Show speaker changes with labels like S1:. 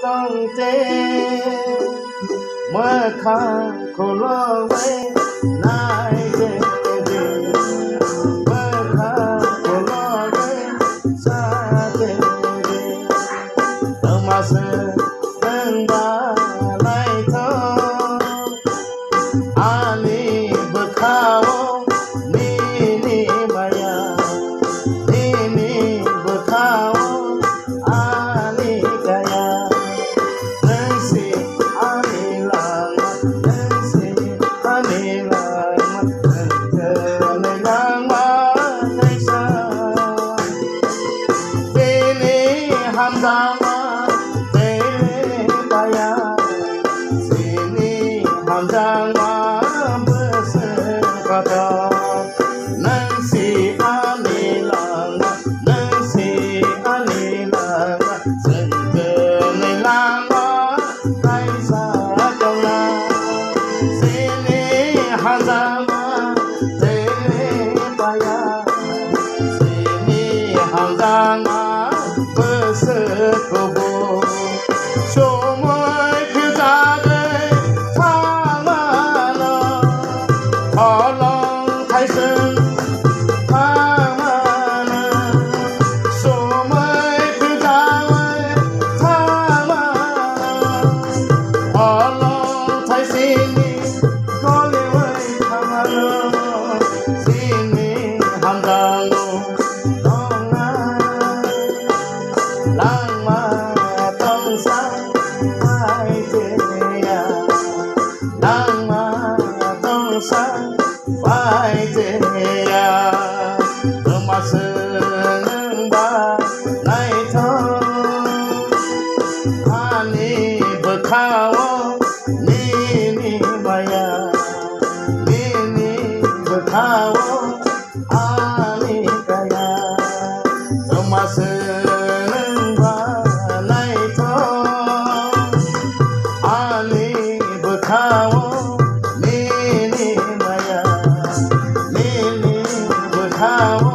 S1: ต้องเจเมื่อข้าโคโลเวนายเจเมื่อข้าโคโลเวซาเจเธอมาเสด็จบาไลทออาลีบขาวนี่มายานี่บขาวอาลีกายาnansi ani lama nansi ani lama nanti lama naisa ini hamdama ini baya sini hamdama bersekata nansi ani lama nansi ani lama nanti lama naisa jona sini hamdama ini baya sini hamdama bersekata semua kita deh mana tolong Tyson mana semua kita deh mana tolong Tyson boleh mana sini hamdangu dona lama sang ai ya lama sang ai ya termasuk ba nai tho ani berkawa ni maya ni berkawa ani kaya termasuk ba nai tho ani berkawa ni maya ni berkawa